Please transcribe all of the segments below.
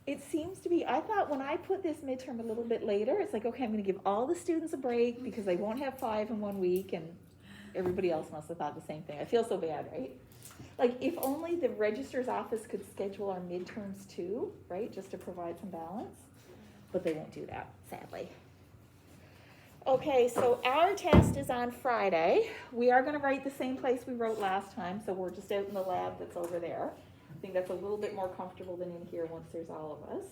It seems to be, I thought when I put this midterm a little bit later, it's like, okay, I'm gonna give all the students a break because they won't have 5 in 1 week, and everybody else must have thought the same thing. I feel so bad, right? Like, if only the registrar's office could schedule our midterms too, right, just to provide some balance, but they won't do that, sadly. Okay, so our test is on Friday. We are gonna write the same place we wrote last time, so we're just out in the lab that's over there. I think that's a little bit more comfortable than in here once there's all of us.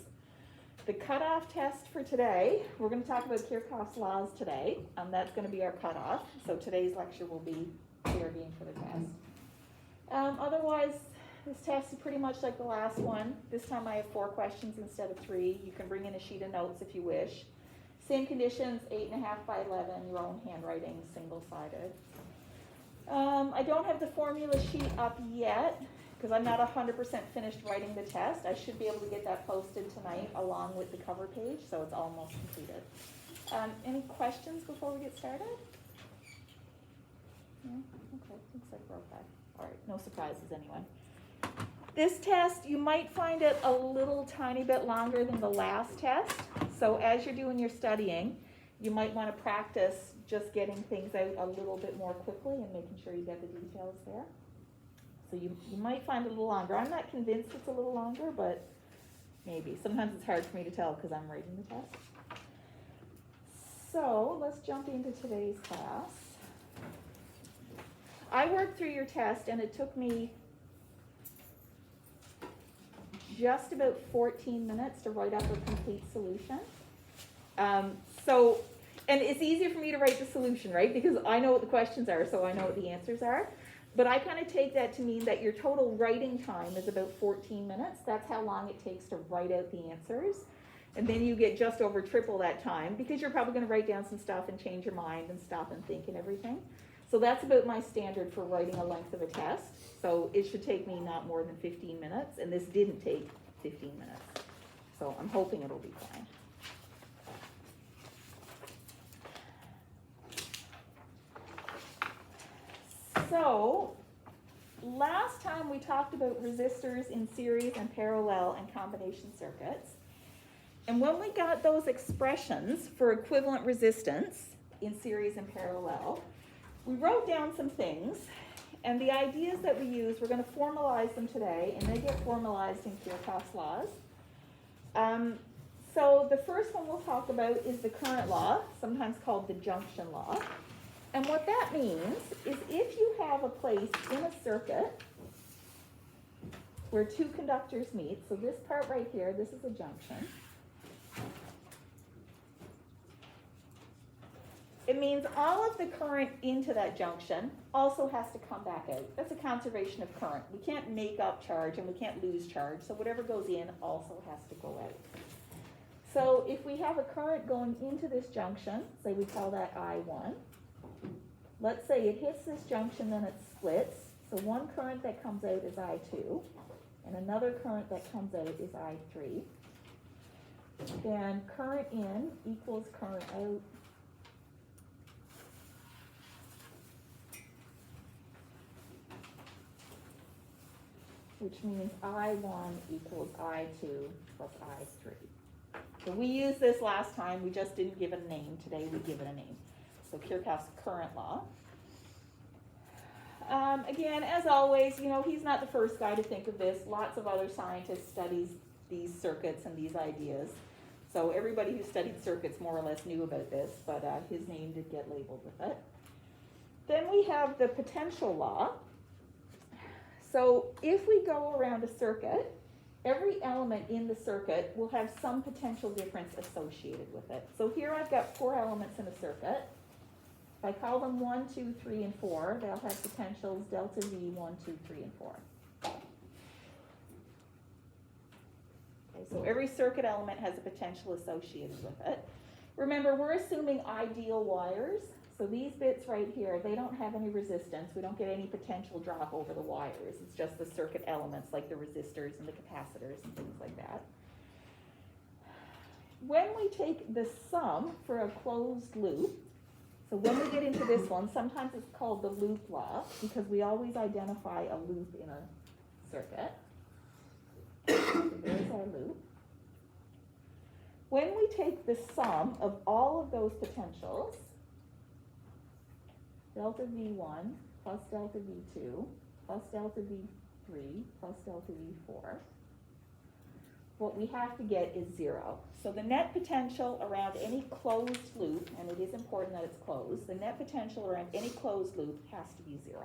The cutoff test for today, we're going to talk about Kirchhoff's laws today. That's going to be our cutoff. So today's lecture will be being for the test. Otherwise, this test is pretty much like the last one. This time I have 4 questions instead of 3. You can bring in a sheet of notes if you wish. Same conditions, 8.5 by 11, your own handwriting, single-sided. I don't have the formula sheet up yet, because I'm not 100% finished writing the test. I should be able to get that posted tonight along with the cover page, so it's almost completed. Any questions before we get started? No? Okay, looks like we're okay. All right, no surprises anyway. This test, you might find it a little tiny bit longer than the last test. So as you're doing your studying, you might want to practice just getting things out a little bit more quickly and making sure you get the details there. So you might find it a little longer. I'm not convinced it's a little longer, but maybe. Sometimes it's hard for me to tell because I'm writing the test. So let's jump into today's class. I worked through your test and it took me just about 14 minutes to write up a complete solution. And it's easier for me to write the solution, right? Because I know what the questions are, so I know what the answers are. But I kind of take that to mean that your total writing time is about 14 minutes. That's how long it takes to write out the answers. And then you get just over triple that time because you're probably going to write down some stuff and change your mind and stop and think and everything. So that's about my standard for writing a length of a test. So it should take me not more than 15 minutes, and this didn't take 15 minutes. So I'm hoping it'll be fine. So, last time we talked about resistors in series and parallel and combination circuits. And when we got those expressions for equivalent resistance in series and parallel, we wrote down some things. And the ideas that we use, we're going to formalize them today, and they get formalized in Kirchhoff's laws. So the first one we'll talk about is the current law, sometimes called the junction law. And what that means is if you have a place in a circuit where 2 conductors meet, so this part right here, this is a junction. It means all of the current into that junction also has to come back out. That's a conservation of current. We can't make up charge and we can't lose charge, so whatever goes in also has to go out. So if we have a current going into this junction, say we call that I1, let's say it hits this junction, then it splits. So one current that comes out is I2, and another current that comes out is I3. Then current in equals current out. Which means I1 equals I2 plus I3. So we used this last time, we just didn't give it a name. Today we give it a name. So Kirchhoff's current law. Again, as always, he's not the first guy to think of this. Lots of other scientists study these circuits and these ideas. So everybody who studied circuits more or less knew about this, but his name did get labeled with it. Then we have the potential law. So if we go around a circuit, every element in the circuit will have some potential difference associated with it. So here I've got 4 elements in a circuit. If I call them 1, 2, 3, and 4, they'll have potentials delta V 1, 2, 3, and 4. Okay, so every circuit element has a potential associated with it. Remember, we're assuming ideal wires. So these bits right here, they don't have any resistance. We don't get any potential drop over the wires. It's just the circuit elements like the resistors and the capacitors and things like that. When we take the sum for a closed loop, so when we get into this one, sometimes it's called the loop law because we always identify a loop in a circuit. So there's our loop. when we take the sum of all of those potentials, delta V1 plus delta V2 plus delta V3 plus delta V4, what we have to get is 0. So the net potential around any closed loop, and it is important that it's closed, the net potential around any closed loop has to be 0.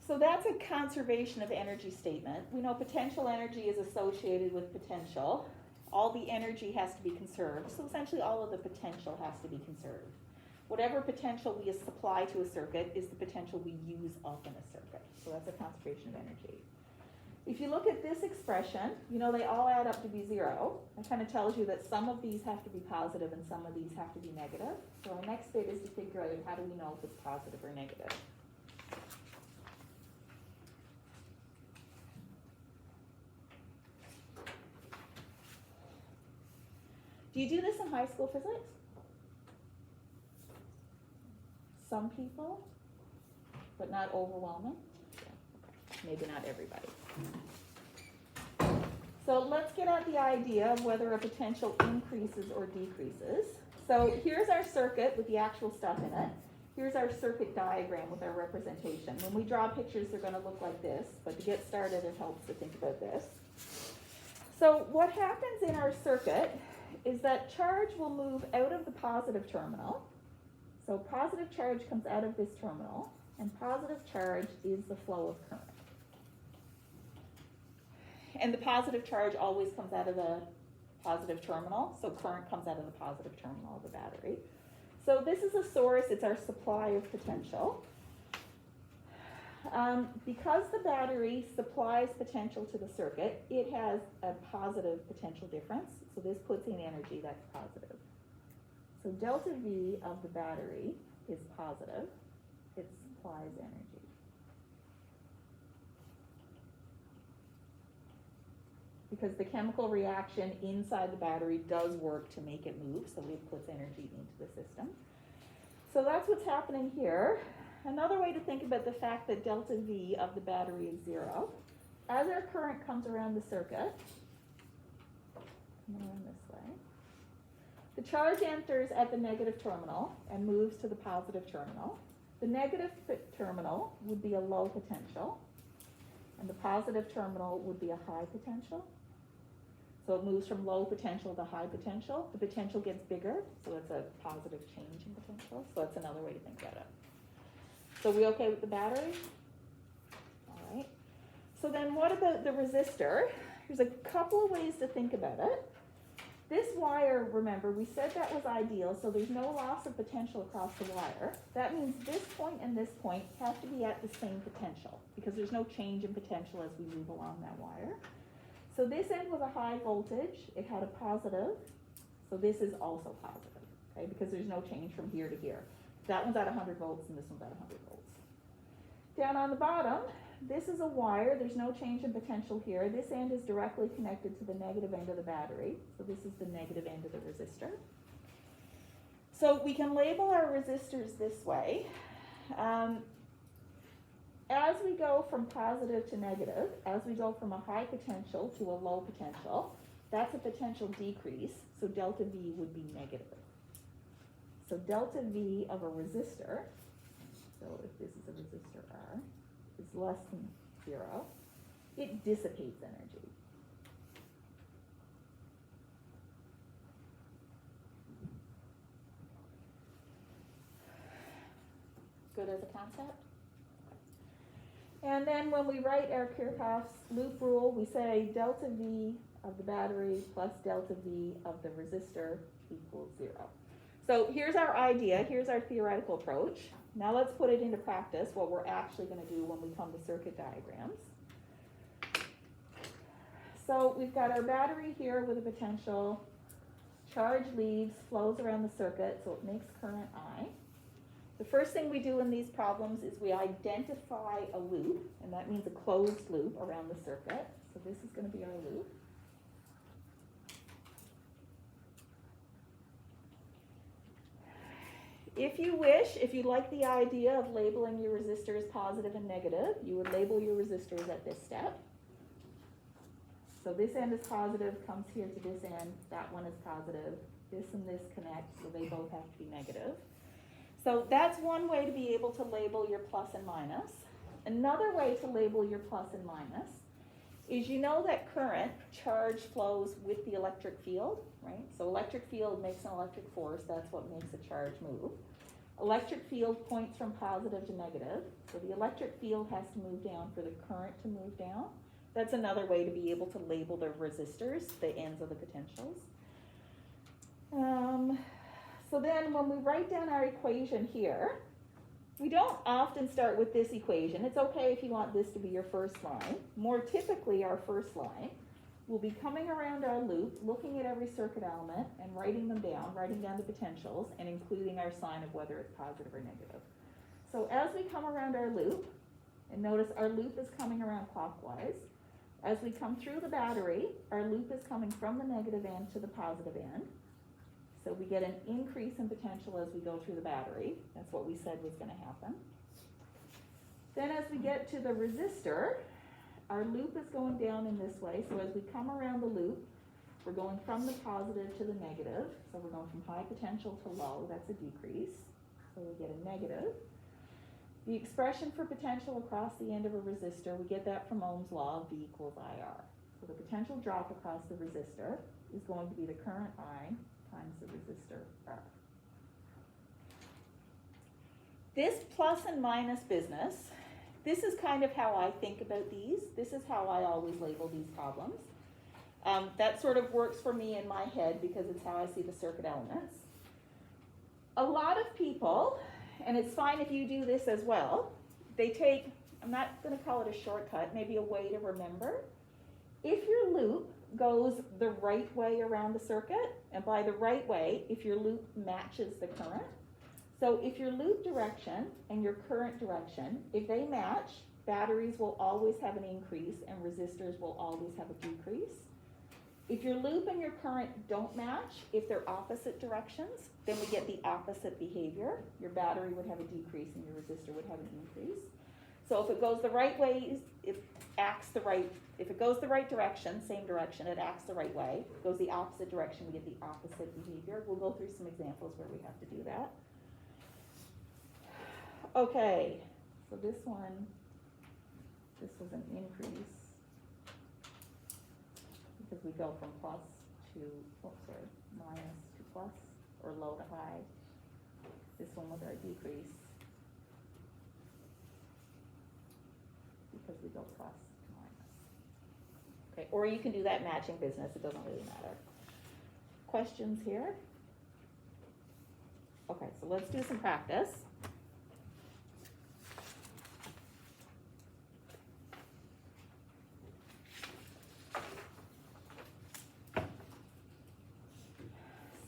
So that's a conservation of energy statement. We know potential energy is associated with potential. All the energy has to be conserved. So essentially all of the potential has to be conserved. Whatever potential we supply to a circuit is the potential we use up in a circuit. So that's a conservation of energy. If you look at this expression, you know they all add up to be 0. That kind of tells you that some of these have to be positive and some of these have to be negative. So our next bit is to figure out how do we know if it's positive or negative. Do you do this in high school physics? Some people, but not overwhelming? Yeah, okay. Maybe not everybody. So let's get at the idea of whether a potential increases or decreases. So here's our circuit with the actual stuff in it. Here's our circuit diagram with our representation. When we draw pictures, they're going to look like this, but to get started, it helps to think about this. So what happens in our circuit is that charge will move out of the positive terminal. So positive charge comes out of this terminal, and positive charge is the flow of current. And the positive charge always comes out of the positive terminal, so current comes out of the positive terminal of the battery. So this is a source, it's our supply of potential. Because the battery supplies potential to the circuit, it has a positive potential difference. So this puts in energy that's positive. So delta V of the battery is positive. It supplies energy. Because the chemical reaction inside the battery does work to make it move, so it puts energy into the system. So that's what's happening here. Another way to think about the fact that delta V of the battery is 0, as our current comes around the circuit, around this way, the charge enters at the negative terminal and moves to the positive terminal. The negative terminal would be a low potential, and the positive terminal would be a high potential. So it moves from low potential to high potential. The potential gets bigger, so it's a positive change in potential. So that's another way to think about it. So we okay with the battery? All right. So then what about the resistor? There's a couple of ways to think about it. This wire, remember, we said that was ideal, so there's no loss of potential across the wire. That means this point and this point have to be at the same potential because there's no change in potential as we move along that wire. So this end was a high voltage. It had a positive, so this is also positive, okay, because there's no change from here to here. That one's at 100 volts and this one's at 100 volts. Down on the bottom, this is a wire. There's no change in potential here. This end is directly connected to the negative end of the battery. So this is the negative end of the resistor. So we can label our resistors this way. As we go from positive to negative, as we go from a high potential to a low potential, that's a potential decrease. So delta V would be negative. So delta V of a resistor, so if this is a resistor R, is less than 0. It dissipates energy. Good as a concept? And then when we write our Kirchhoff's loop rule, we say delta V of the battery plus delta V of the resistor equals 0. So here's our idea, here's our theoretical approach. Now let's put it into practice, what we're actually going to do when we come to circuit diagrams. So we've got our battery here with a potential. Charge leaves, flows around the circuit, so it makes current I. The first thing we do in these problems is we identify a loop, and that means a closed loop around the circuit. So this is going to be our loop. If you wish, if you like the idea of labeling your resistors positive and negative, you would label your resistors at this step. So this end is positive, comes here to this end, that one is positive, this and this connect, so they both have to be negative. So that's one way to be able to label your plus and minus. Another way to label your plus and minus is you know that current charge flows with the electric field, right? So electric field makes an electric force, that's what makes a charge move. Electric field points from positive to negative, so the electric field has to move down for the current to move down. That's another way to be able to label the resistors, the ends of the potentials. So then when we write down our equation here, we don't often start with this equation. It's okay if you want this to be your first line. More typically, our first line will be coming around our loop, looking at every circuit element and writing them down, writing down the potentials, and including our sign of whether it's positive or negative. So as we come around our loop, and notice our loop is coming around clockwise, as we come through the battery, our loop is coming from the negative end to the positive end. So we get an increase in potential as we go through the battery. That's what we said was going to happen. Then as we get to the resistor, our loop is going down in this way. So as we come around the loop, we're going from the positive to the negative. So we're going from high potential to low. That's a decrease. So we get a negative. The expression for potential across the end of a resistor, we get that from Ohm's law, V equals IR. So the potential drop across the resistor is going to be the current I times the resistor R. This plus and minus business, this is kind of how I think about these. This is how I always label these problems. That sort of works for me in my head because it's how I see the circuit elements. A lot of people, and it's fine if you do this as well, they take, I'm not going to call it a shortcut, maybe a way to remember. If your loop goes the right way around the circuit, and by the right way, if your loop matches the current. So if your loop direction and your current direction, if they match, batteries will always have an increase and resistors will always have a decrease. If your loop and your current don't match, if they're opposite directions, then we get the opposite behavior. Your battery would have a decrease and your resistor would have an increase. So if it goes the right way, it acts the right, if it goes the right direction, same direction, it acts the right way. If it goes the opposite direction, we get the opposite behavior. We'll go through some examples where we have to do that. Okay, so this one, this was an increase because we go from plus to, minus to plus, or low to high. This one was our decrease because we go plus to minus. Okay, or you can do that matching business, it doesn't really matter. Questions here? Okay, so let's do some practice.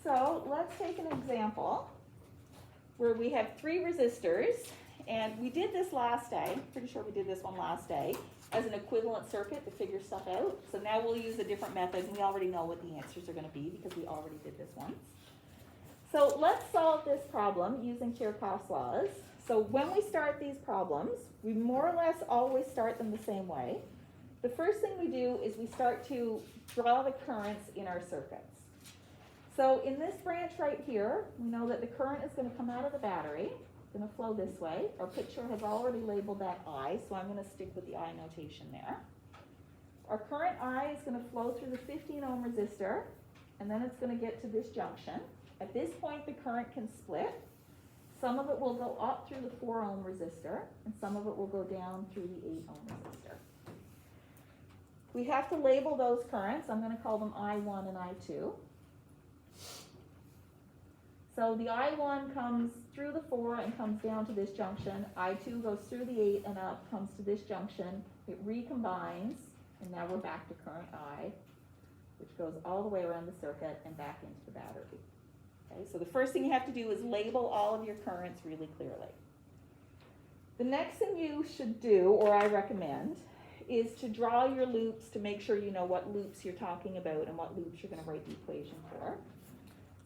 So let's take an example where we have 3 resistors, and we did this last day, pretty sure we did this one last day, as an equivalent circuit to figure stuff out. So now we'll use a different method, and we already know what the answers are going to be because we already did this once. So let's solve this problem using Kirchhoff's laws. So when we start these problems, we more or less always start them the same way. The first thing we do is we start to draw the currents in our circuits. So in this branch right here, we know that the current is going to come out of the battery. It's going to flow this way. Our picture has already labeled that I, so I'm going to stick with the I notation there. Our current I is going to flow through the 15 ohm resistor, and then it's going to get to this junction. At this point, the current can split. Some of it will go up through the 4 ohm resistor, and some of it will go down through the 8 ohm resistor. We have to label those currents. I'm going to call them I1 and I2. So the I1 comes through the 4 and comes down to this junction. I2 goes through the 8 and up, comes to this junction. It recombines, and now we're back to current I, which goes all the way around the circuit and back into the battery. Okay, so the first thing you have to do is label all of your currents really clearly. The next thing you should do, or I recommend, is to draw your loops to make sure you know what loops you're talking about and what loops you're going to write the equation for.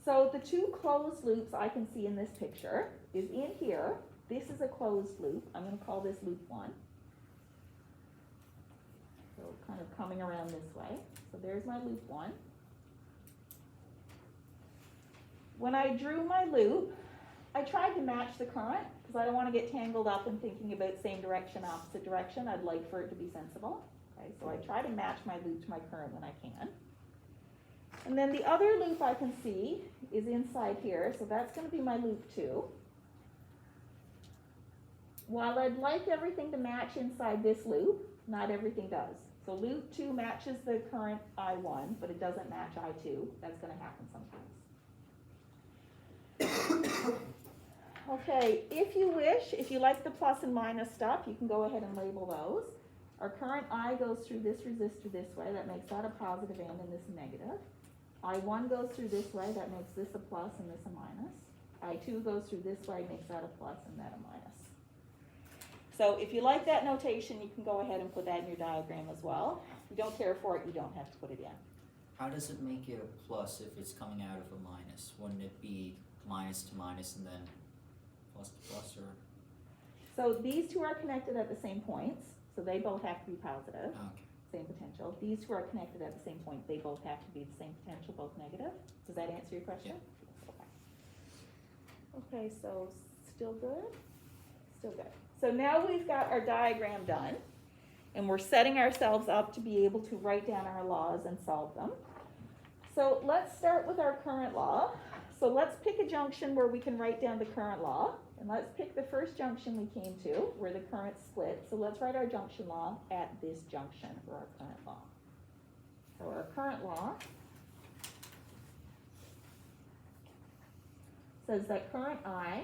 So the two closed loops I can see in this picture is in here. This is a closed loop. I'm going to call this loop 1. So kind of coming around this way. So there's my loop 1. When I drew my loop, I tried to match the current because I don't want to get tangled up in thinking about same direction, opposite direction. I'd like for it to be sensible. Okay, so I try to match my loop to my current when I can. And then the other loop I can see is inside here, so that's going to be my loop 2. While I'd like everything to match inside this loop, not everything does. So loop 2 matches the current I1, but it doesn't match I2. That's going to happen sometimes. Okay, if you wish, if you like the plus and minus stuff, you can go ahead and label those. Our current I goes through this resistor this way. That makes that a positive and this a negative. I1 goes through this way. That makes this a plus and this a minus. I2 goes through this way, makes that a plus and that a minus. So if you like that notation, you can go ahead and put that in your diagram as well. If you don't care for it, you don't have to put it in. How does it make it a plus if it's coming out of a minus? Wouldn't it be minus to minus and then plus to plus, or? So these two are connected at the same points, so they both have to be positive, Okay. same potential. These two are connected at the same point, they both have to be the same potential, both negative. Does that answer your question? Yeah. Okay. Okay, so still good? Still good. So now we've got our diagram done, and we're setting ourselves up to be able to write down our laws and solve them. So let's start with our current law. So let's pick a junction where we can write down the current law. And let's pick the first junction we came to, where the current split. So let's write our junction law at this junction for our current law. So our current law says that current I,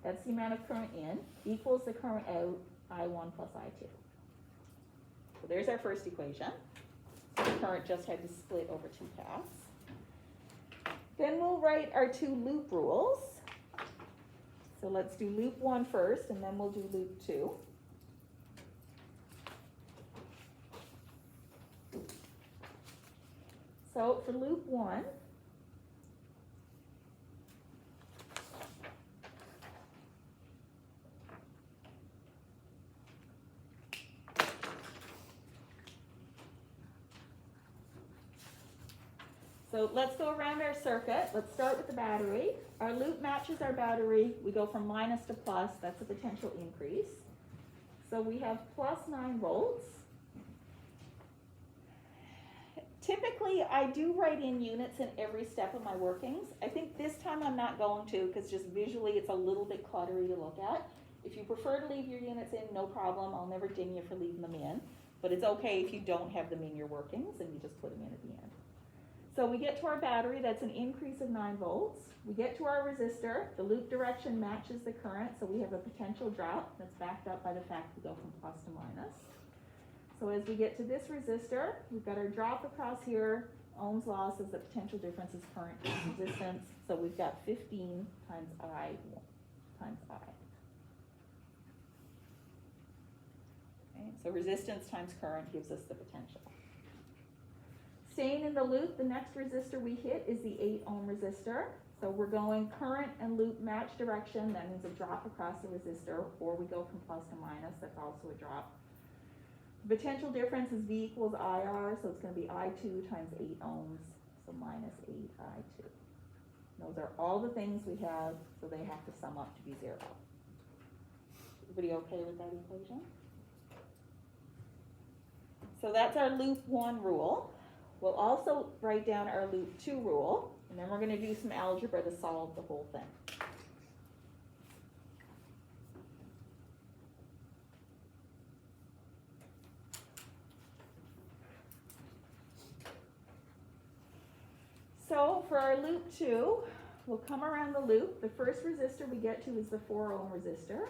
that's the amount of current in, equals the current out, I1 plus I2. So there's our first equation. So the current just had to split over two paths. Then we'll write our two loop rules. So let's do loop 1 first, and then we'll do loop 2. So for loop 1, so let's go around our circuit. Let's start with the battery. Our loop matches our battery. We go from minus to plus. That's a potential increase. So we have plus 9 volts. Typically, I do write in units in every step of my workings. I think this time I'm not going to, because just visually it's a little bit cluttery to look at. If you prefer to leave your units in, no problem. I'll never ding you for leaving them in. But it's okay if you don't have them in your workings and you just put them in at the end. So we get to our battery, that's an increase of 9 volts. We get to our resistor, the loop direction matches the current, so we have a potential drop that's backed up by the fact we go from plus to minus. So as we get to this resistor, we've got our drop across here. Ohm's law says the potential difference is current times resistance, so we've got 15 times I times I. Okay, so resistance times current gives us the potential. Staying in the loop, the next resistor we hit is the 8 ohm resistor. So we're going current and loop match direction. That means a drop across the resistor, or we go from plus to minus. That's also a drop. The potential difference is V equals IR, so it's going to be I2 times 8 ohms, so minus 8 I2. Those are all the things we have, so they have to sum up to be 0. Everybody okay with that equation? So that's our loop 1 rule. We'll also write down our loop 2 rule, and then we're going to do some algebra to solve the whole thing. So for our loop 2, we'll come around the loop. The first resistor we get to is the 4 ohm resistor.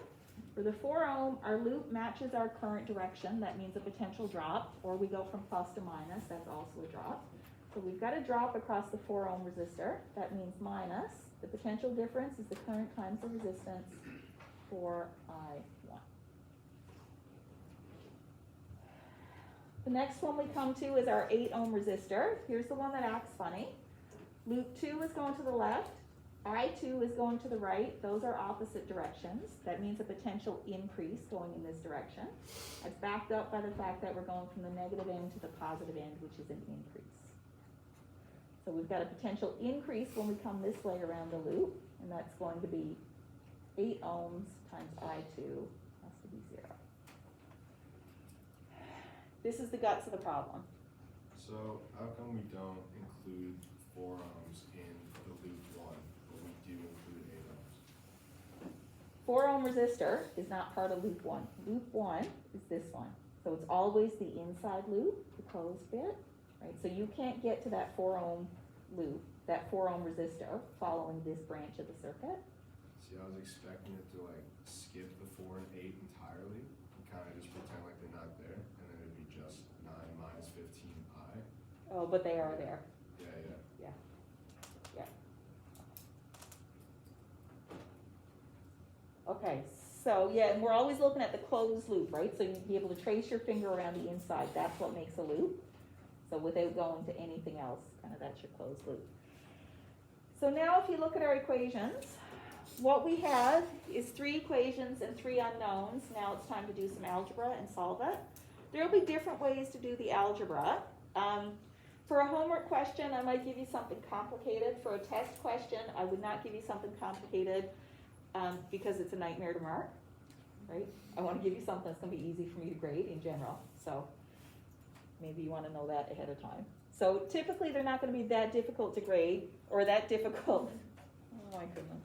For the 4 ohm, our loop matches our current direction. That means a potential drop, or we go from plus to minus. That's also a drop. So we've got a drop across the 4 ohm resistor. That means minus The potential difference is the current times the resistance for I1. The next one we come to is our 8 ohm resistor. Here's the one that acts funny. Loop 2 is going to the left. I2 is going to the right. Those are opposite directions. That means a potential increase going in this direction. It's backed up by the fact that we're going from the negative end to the positive end, which is an increase. So we've got a potential increase when we come this way around the loop, and that's going to be 8 ohms times I2 has to be 0. This is the guts of the problem. So how come we don't include 4 ohms in the loop 1, but we do include 8 ohms? 4 ohm resistor is not part of loop 1. Loop 1 is this one. So it's always the inside loop, the closed bit, right? So you can't get to that 4 ohm loop, that 4 ohm resistor following this branch of the circuit. See, I was expecting it to like skip the 4 and 8 entirely and kind of just pretend like they're not there, and then it'd be just 9 minus 15i. Oh, but they are there. Yeah. Okay, so yeah, and we're always looking at the closed loop, right? So you'd be able to trace your finger around the inside. That's what makes a loop. So without going to anything else, kind of that's your closed loop. So now if you look at our equations, what we have is 3 equations and 3 unknowns. Now it's time to do some algebra and solve it. There'll be different ways to do the algebra. For a homework question, I might give you something complicated. For a test question, I would not give you something complicated because it's a nightmare to mark, right? I want to give you something that's going to be easy for me to grade in general. So maybe you want to know that ahead of time. So typically they're not going to be that difficult to grade or that difficult, oh my goodness,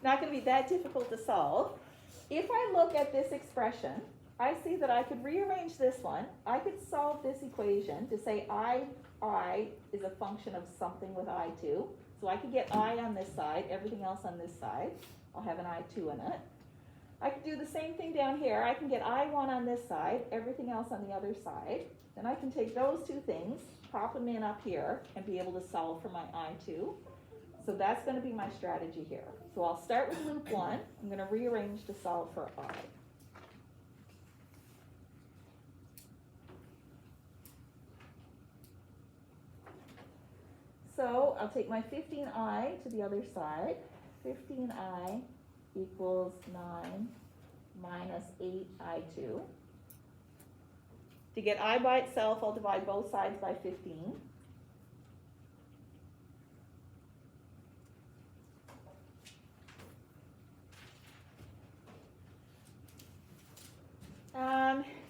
not going to be that difficult to solve. If I look at this expression, I see that I could rearrange this one. I could solve this equation to say I is a function of something with I2. So I could get I on this side, everything else on this side. I'll have an I2 in it. I could do the same thing down here. I can get I1 on this side, everything else on the other side. Then I can take those 2 things, pop them in up here, and be able to solve for my I2. So that's going to be my strategy here. So I'll start with loop 1. I'm going to rearrange to solve for I. So I'll take my 15i to the other side. 15i equals 9 minus 8i2. To get I by itself, I'll divide both sides by 15.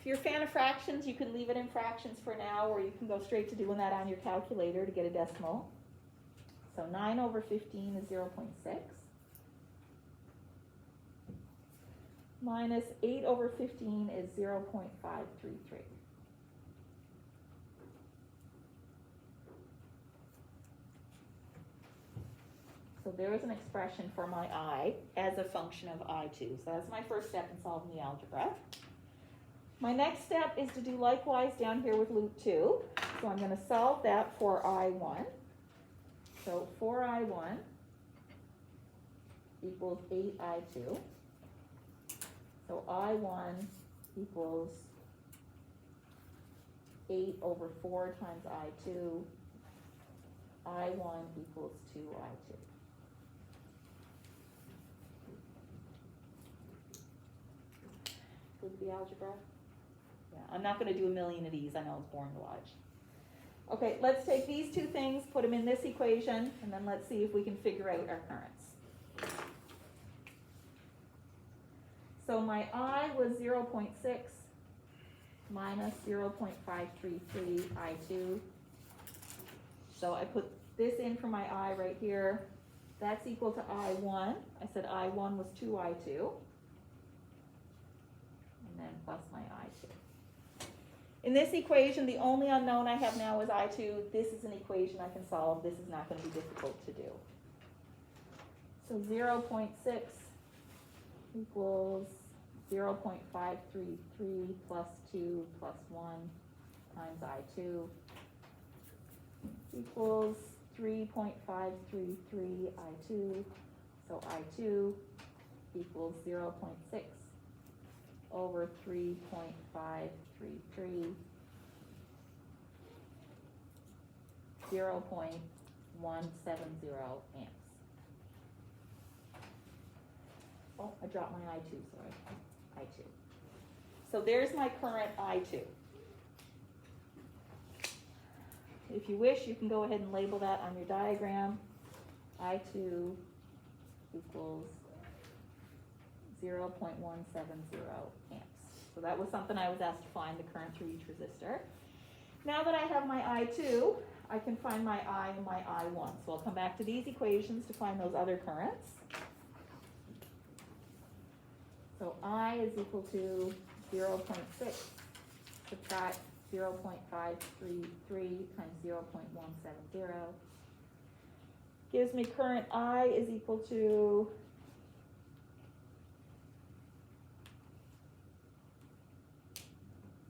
If you're a fan of fractions, you can leave it in fractions for now, or you can go straight to doing that on your calculator to get a decimal. So 9 over 15 is 0.6. Minus 8 over 15 is 0.533. So there is an expression for my I as a function of I2. So that's my first step in solving the algebra. My next step is to do likewise down here with loop 2. So I'm going to solve that for I1. So 4I1 equals 8I2. So I1 equals 8 over 4 times I2. I1 equals 2I2. Good the algebra? Yeah, I'm not going to do a million of these. I know it's boring to watch. Okay, let's take these 2 things, put them in this equation, and then let's see if we can figure out our currents. So my I was 0.6 minus 0.533 I2. So I put this in for my I right here. That's equal to I1. I said I1 was 2I2. And then plus my I2. In this equation, the only unknown I have now is I2. This is an equation I can solve. This is not going to be difficult to do. So 0.6 equals 0.533 plus 2 plus 1 times I2 equals 3.533 I2, so I2 equals 0.6 over 3.533, 0.170 amps. Oh, I dropped my I2, sorry, I2. So there's my current I2. If you wish, you can go ahead and label that on your diagram. I2 equals 0.170 amps. So that was something I was asked to find the current through each resistor. Now that I have my I2, I can find my I and my I1. So I'll come back to these equations to find those other currents. So I is equal to 0.6 subtract 0.533 times 0.170 gives me current I is equal to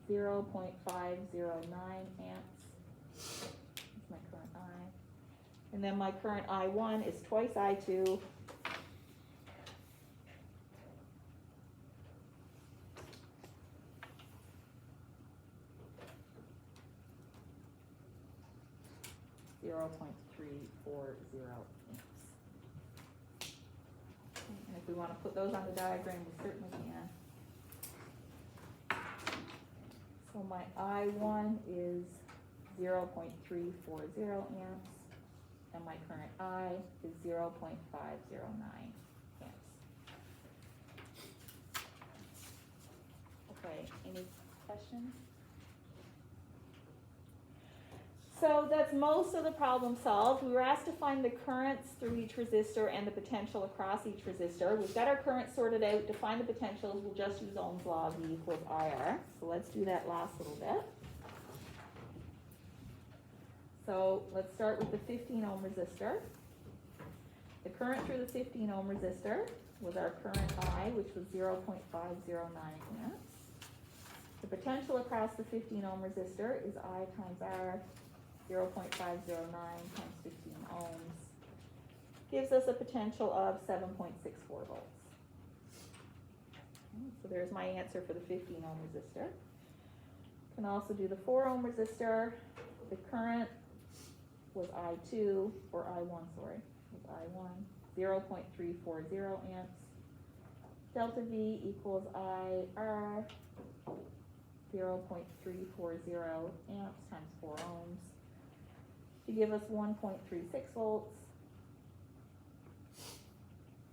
0.509 amps. That's my current I. And then my current I1 is twice I2. .340 amps. And if we want to put those on the diagram, we certainly can. So my I1 is 0.340 amps, and my current I is 0.509 amps. Okay, any questions? So that's most of the problem solved. We were asked to find the currents through each resistor and the potential across each resistor. We've got our current sorted out. To find the potentials, we'll just use Ohm's law, V equals IR. So let's do that last little bit. So let's start with the 15 ohm resistor. The current through the 15 ohm resistor was our current I, which was 0.509 amps. The potential across the 15 ohm resistor is I times R, 0.509 times 15 ohms, gives us a potential of 7.64 volts. So there's my answer for the 15 ohm resistor. Can also do the 4 ohm resistor. The current was I2, or I1, sorry, was I1, 0.340 amps. Delta V equals IR, 0.340 amps times 4 ohms, to give us 1.36 volts.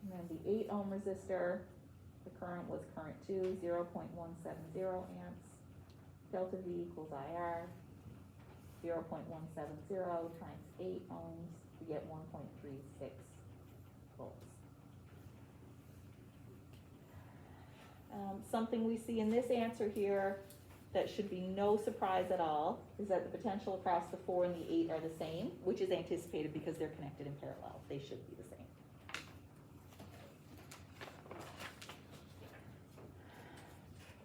And then the 8 ohm resistor, the current was current 2, 0.170 amps. Delta V equals IR, 0.170 times 8 ohms, to get 1.36 volts. Something we see in this answer here that should be no surprise at all is that the potential across the 4 and the 8 are the same, which is anticipated because they're connected in parallel. They should be the same.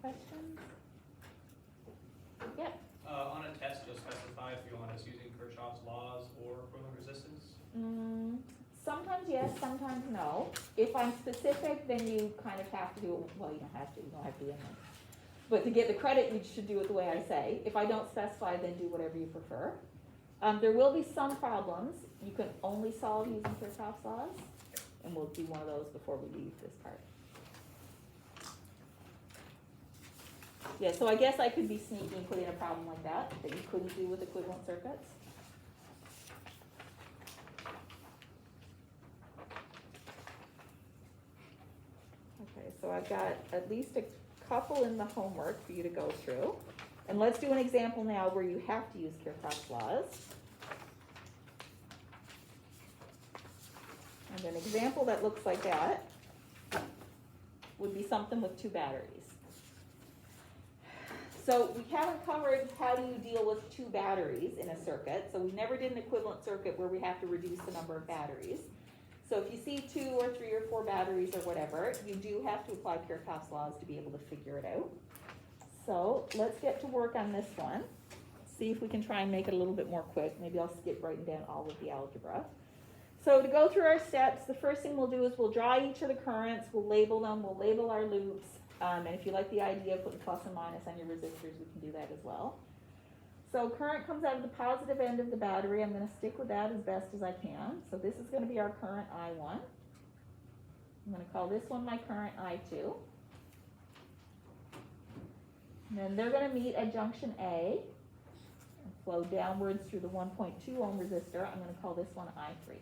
Questions? Yeah. On a test, you'll specify if you want us using Kirchhoff's laws or equivalent resistance? Sometimes yes, sometimes no. If I'm specific, then you kind of have to do it, well, you don't have to do it. But to get the credit, you should do it the way I say. If I don't specify, then do whatever you prefer. There will be some problems. You can only solve using Kirchhoff's laws, and we'll do one of those before we leave this part. Yeah, so I guess I could be sneaky and put in a problem like that you couldn't do with equivalent circuits. Okay, so I've got at least a couple in the homework for you to go through. And let's do an example now where you have to use Kirchhoff's laws. And an example that looks like that would be something with 2 batteries. So we haven't covered how do you deal with 2 batteries in a circuit. So we never did an equivalent circuit where we have to reduce the number of batteries. So if you see 2 or 3 or 4 batteries or whatever, you do have to apply Kirchhoff's laws to be able to figure it out. So let's get to work on this one. see if we can try and make it a little bit more quick. Maybe I'll skip writing down all of the algebra. So to go through our steps, the first thing we'll do is we'll draw each of the currents, we'll label them, we'll label our loops, and if you like the idea of putting plus and minus on your resistors, we can do that as well. So current comes out of the positive end of the battery. I'm going to stick with that as best as I can. So this is going to be our current I1. I'm going to call this one my current I2. And then they're going to meet at junction A and flow downwards through the 1.2 ohm resistor. I'm going to call this one I3.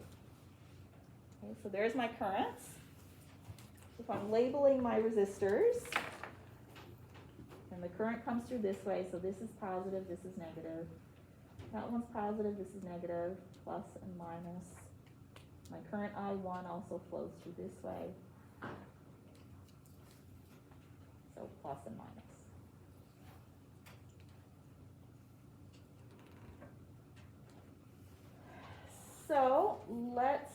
Okay, so there's my currents. If I'm labeling my resistors, and the current comes through this way, so this is positive, this is negative. That one's positive, this is negative, plus and minus. My current I1 also flows through this way. So plus and minus. So let's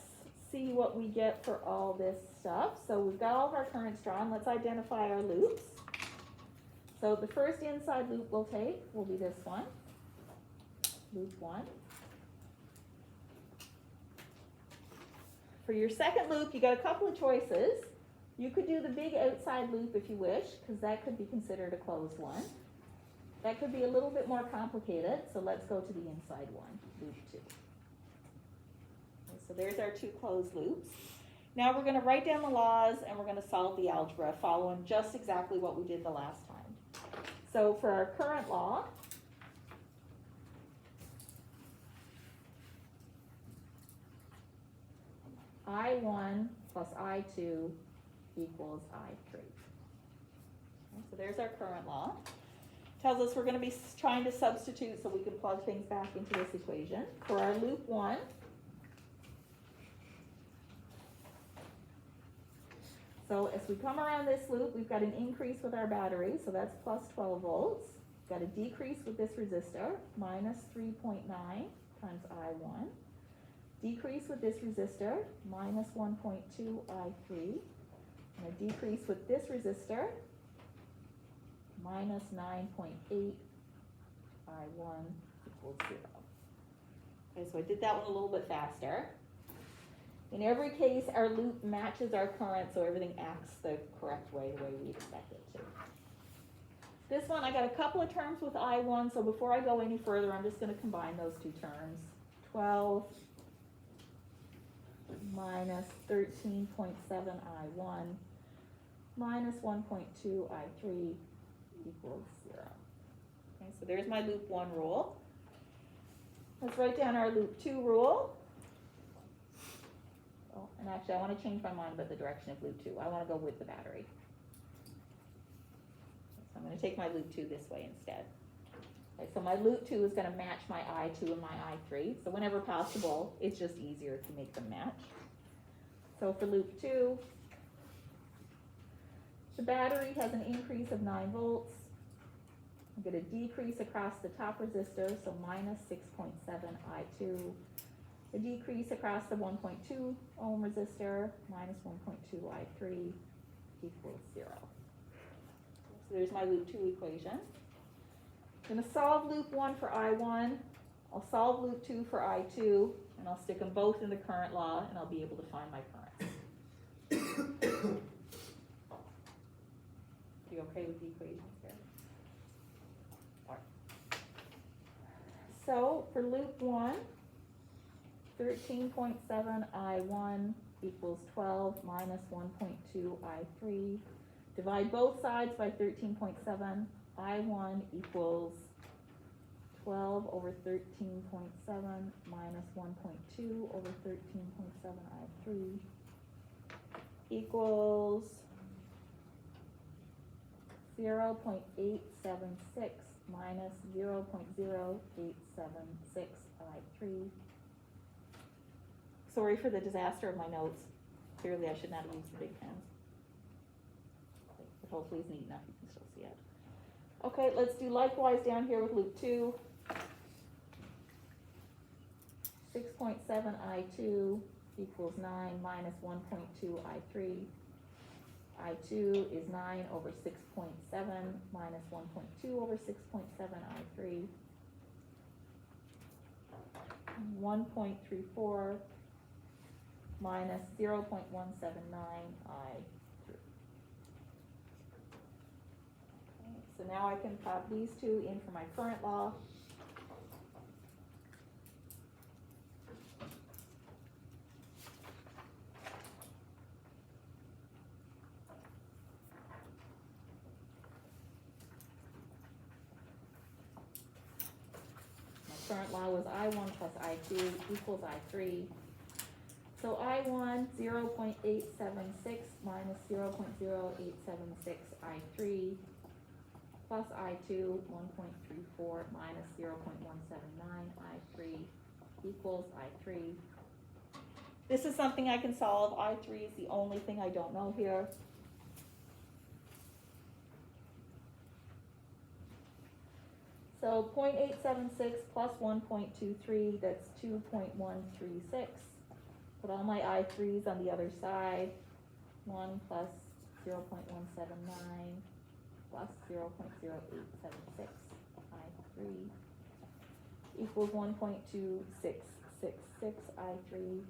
see what we get for all this stuff. So we've got all of our currents drawn. Let's identify our loops. So the first inside loop we'll take will be this one, loop 1. For your second loop, you got a couple of choices. You could do the big outside loop if you wish, because that could be considered a closed one. That could be a little bit more complicated, so let's go to the inside one, loop 2. Okay, so there's our 2 closed loops. Now we're going to write down the laws and we're going to solve the algebra following just exactly what we did the last time. So for our current law, I1 plus I2 equals I3. Okay, so there's our current law. Tells us we're going to be trying to substitute so we can plug things back into this equation. For our loop 1, so as we come around this loop, we've got an increase with our battery, so that's plus 12 volts. We've got a decrease with this resistor, minus 3.9 times I1. Decrease with this resistor, minus 1.2 I3. And a decrease with this resistor, minus 9.8 I1 equals 0. Okay, so I did that one a little bit faster. In every case, our loop matches our current, so everything acts the correct way, the way we expect it to. This one, I got a couple of terms with I1, so before I go any further, I'm just going to combine those 2 terms. 12 minus 13.7 I1 minus 1.2 I3 equals 0. Okay, so there's my loop 1 rule. Let's write down our loop 2 rule. Oh, and actually, I want to change my mind about the direction of loop 2. I want to go with the battery. So I'm going to take my loop 2 this way instead. Okay, so my loop 2 is going to match my I2 and my I3. So whenever possible, it's just easier to make them match. So for loop 2, the battery has an increase of 9 volts. I'm going to decrease across the top resistor, so minus 6.7 I2. A decrease across the 1.2 ohm resistor, minus 1.2 I3 equals 0. So there's my loop 2 equation. I'm going to solve loop 1 for I1. I'll solve loop 2 for I2, and I'll stick them both in the current law, and I'll be able to find my currents. You okay with the equations here? All right. So for loop 1, 13.7 I1 equals 12 minus 1.2 I3. Divide both sides by 13.7. I1 equals 12 over 13.7 minus 1.2 over 13.7 I3 equals 0.876 minus 0.0876 I3. Sorry for the disaster of my notes. Clearly I should not have used the big pens. But hopefully it's neat enough you can still see it. Okay, let's do likewise down here with loop 2. 6.7 I2 equals 9 minus 1.2 I3. I2 is 9 over 6.7 minus 1.2 over 6.7 I3. 1.34 minus 0.179 I through. Okay, so now I can pop these two in for my current law. Current law was I1 plus I2 equals I3. So I1, 0.876 minus 0.0876 I3 plus I2, 1.34 minus 0.179 I3 equals I3. This is something I can solve. I3 is the only thing I don't know here. So 0.876 plus 1.23, that's 2.136. Put all my I3s on the other side. 1 plus 0.179 plus 0.0876 I3 equals 1.2666 I3.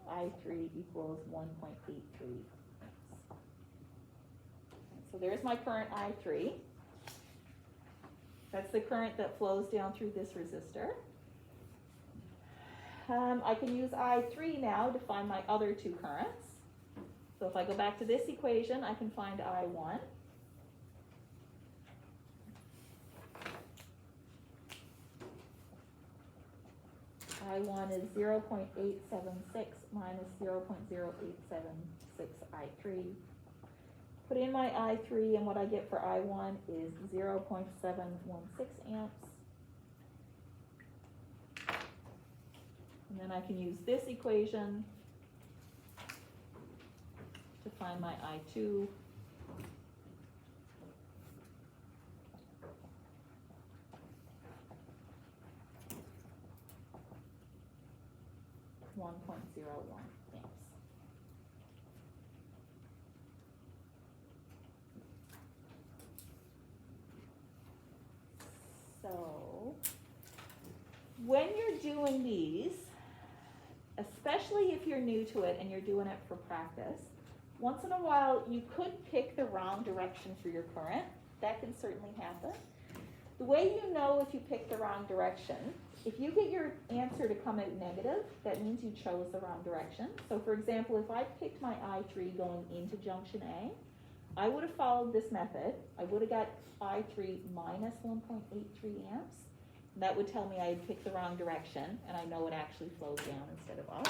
I3 equals 1.83. So there's my current I3. That's the current that flows down through this resistor. I can use I3 now to find my other two currents. So if I go back to this equation, I can find I1. I1 is 0.876 minus 0.0876 I3. Put in my I3, and what I get for I1 is 0.716 amps. And then I can use this equation to find my I2. .01 amps. So, when you're doing these, especially if you're new to it and you're doing it for practice, once in a while you could pick the wrong direction for your current. That can certainly happen. The way you know if you pick the wrong direction, if you get your answer to come out negative, that means you chose the wrong direction. So for example, if I picked my I3 going into junction A, I would have followed this method. I would have got I3 minus 1.83 amps. That would tell me I had picked the wrong direction, and I know it actually flows down instead of up.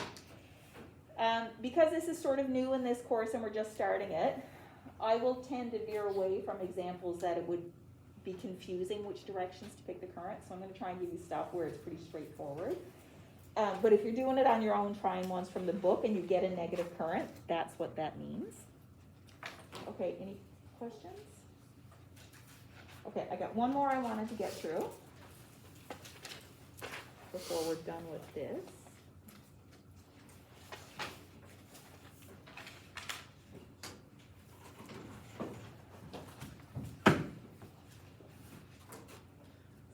Because this is sort of new in this course and we're just starting it, I will tend to veer away from examples that it would be confusing which directions to pick the current. So I'm going to try and give you stuff where it's pretty straightforward. But if you're doing it on your own, trying ones from the book and you get a negative current, that's what that means. Okay, any questions? Okay, I got one more I wanted to get through before we're done with this.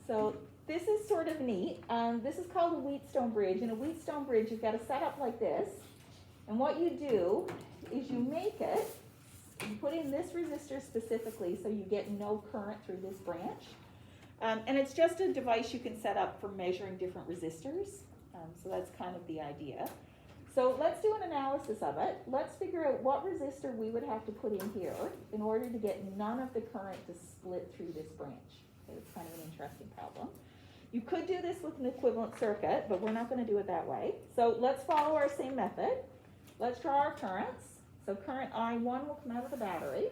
So this is sort of neat. This is called a Wheatstone bridge. In a Wheatstone bridge, you've got a setup like this. And what you do is you make it, you put in this resistor specifically so you get no current through this branch. And it's just a device you can set up for measuring different resistors. So that's kind of the idea. So let's do an analysis of it. Let's figure out what resistor we would have to put in here in order to get none of the current to split through this branch. Okay, it's kind of an interesting problem. You could do this with an equivalent circuit, but we're not going to do it that way. So let's follow our same method. Let's draw our currents. So current I1 will come out of the battery.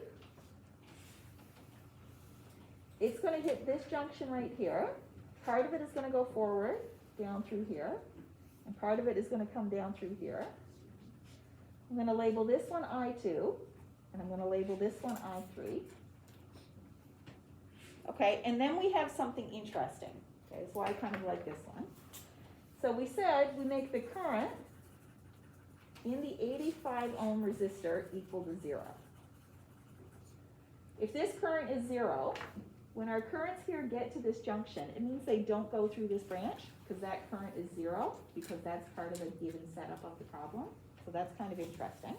It's going to hit this junction right here. Part of it is going to go forward, down through here. And part of it is going to come down through here. I'm going to label this one I2. And I'm going to label this one I3. Okay, and then we have something interesting. Okay, so I kind of like this one. So we said we make the current in the 85 ohm resistor equal to 0. If this current is 0, when our currents here get to this junction, it means they don't go through this branch, because that current is 0, because that's part of the given setup of the problem. So that's kind of interesting.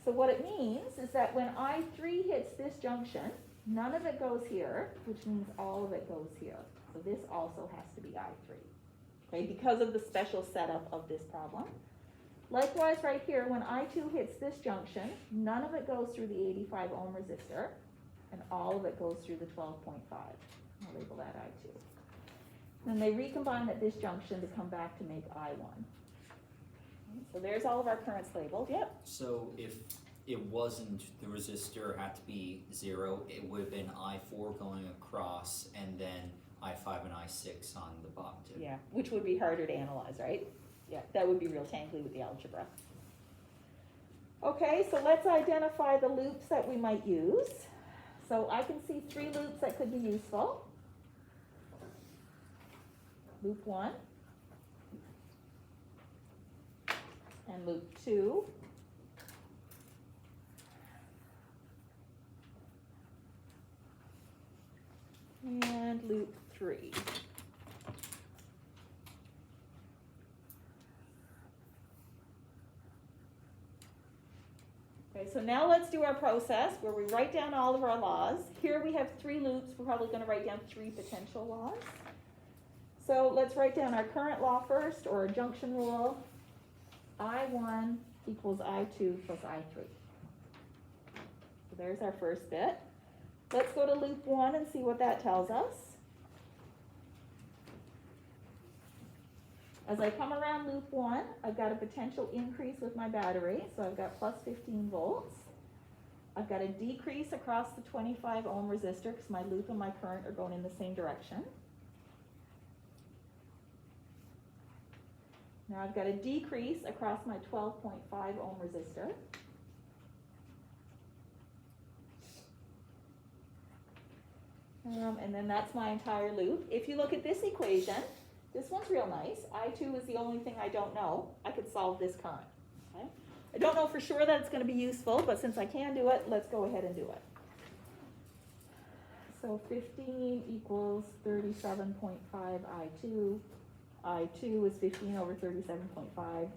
So what it means is that when I3 hits this junction, none of it goes here, which means all of it goes here. So this also has to be I3, okay, because of the special setup of this problem. Likewise, right here, when I2 hits this junction, none of it goes through the 85 ohm resistor, and all of it goes through the 12.5. I'll label that I2. Then they recombine at this junction to come back to make I1. So there's all of our currents labeled, yep. So if it wasn't, the resistor had to be 0, it would have been I4 going across, and then I5 and I6 on the bottom too. Yeah, which would be harder to analyze, right? Yeah, that would be real tangly with the algebra. Okay, so let's identify the loops that we might use. So I can see 3 loops that could be useful. Loop 1. And loop 2. And loop 3. Okay, so now let's do our process where we write down all of our laws. Here we have 3 loops. We're probably going to write down 3 potential laws. So let's write down our current law first, or a junction rule. I1 equals I2 plus I3. So there's our first bit. Let's go to loop 1 and see what that tells us. As I come around loop 1, I've got a potential increase with my battery, so I've got plus 15 volts. I've got a decrease across the 25 ohm resistor because my loop and my current are going in the same direction. Now I've got a decrease across my 12.5 ohm resistor. And then that's my entire loop. If you look at this equation, this one's real nice. I2 is the only thing I don't know. I could solve this current. Okay? I don't know for sure that it's going to be useful, but since I can do it, let's go ahead and do it. So 15 equals 37.5 I2. I2 is 15 over 37.5, 0.4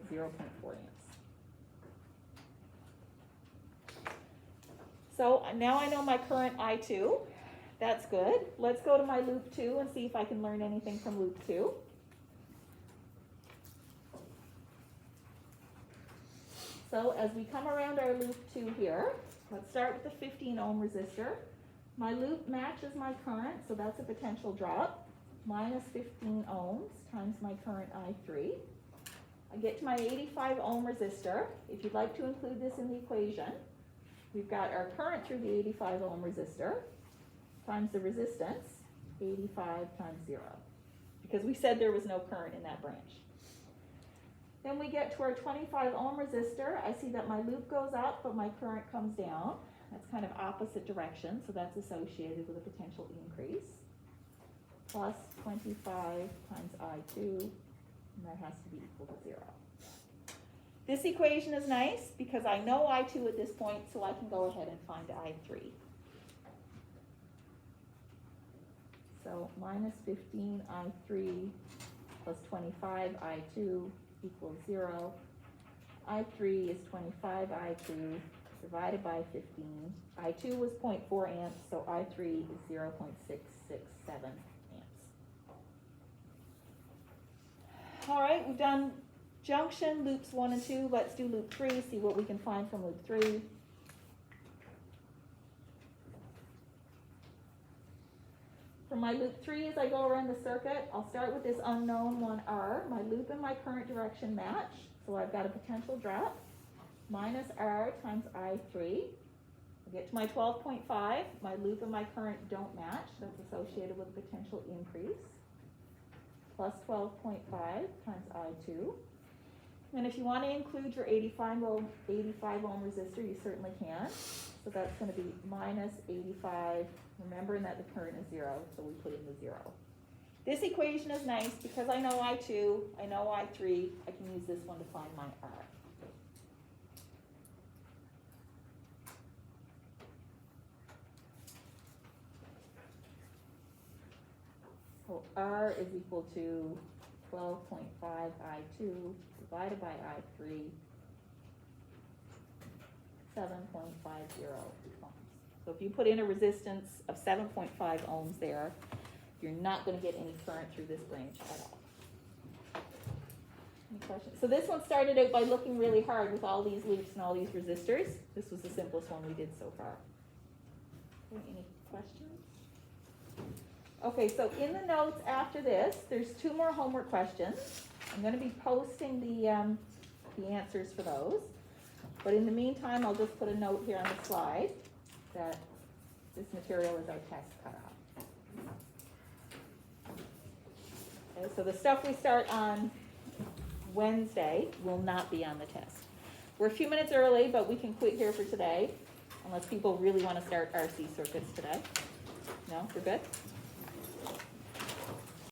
amps. So now I know my current I2. That's good. Let's go to my loop 2 and see if I can learn anything from loop 2. So as we come around our loop 2 here, let's start with the 15 ohm resistor. My loop matches my current, so that's a potential drop. Minus 15 ohms times my current I3. I get to my 85 ohm resistor. If you'd like to include this in the equation, we've got our current through the 85 ohm resistor times the resistance, 85 times 0. Because we said there was no current in that branch. Then we get to our 25 ohm resistor. I see that my loop goes up, but my current comes down. That's kind of opposite direction, so that's associated with a potential increase. Plus 25 times I2, and that has to be equal to 0. This equation is nice because I know I2 at this point, so I can go ahead and find I3. So minus 15 I3 plus 25 I2 equals 0. I3 is 25 I2 divided by 15. I2 was 0.4 amps, so I3 is 0.667 amps. All right, we've done junction, loops 1 and 2. Let's do loop 3, see what we can find from loop 3. For my loop 3, as I go around the circuit, I'll start with this unknown 1R. My loop and my current direction match, so I've got a potential drop. Minus R times I3. I get to my 12.5. My loop and my current don't match. That's associated with a potential increase. Plus 12.5 times I2. And if you want to include your 85 ohm resistor, you certainly can. So that's going to be minus 85, remembering that the current is 0, so we put in the 0. This equation is nice because I know I2, I know I3, I can use this one to find my R. R is equal to 12.5 I2 divided by I3, 7.50 ohms. So if you put in a resistance of 7.5 ohms there, you're not going to get any current through this branch at all. Any questions? So this one started out by looking really hard with all these loops and all these resistors. This was the simplest one we did so far. Any questions? Okay, so in the notes after this, there's 2 more homework questions. I'm going to be posting the answers for those. But in the meantime, I'll just put a note here on the slide that this material is our test cutoff. Okay, so the stuff we start on Wednesday will not be on the test. We're a few minutes early, but we can quit here for today, unless people really want to start RC circuits today. No, we're good?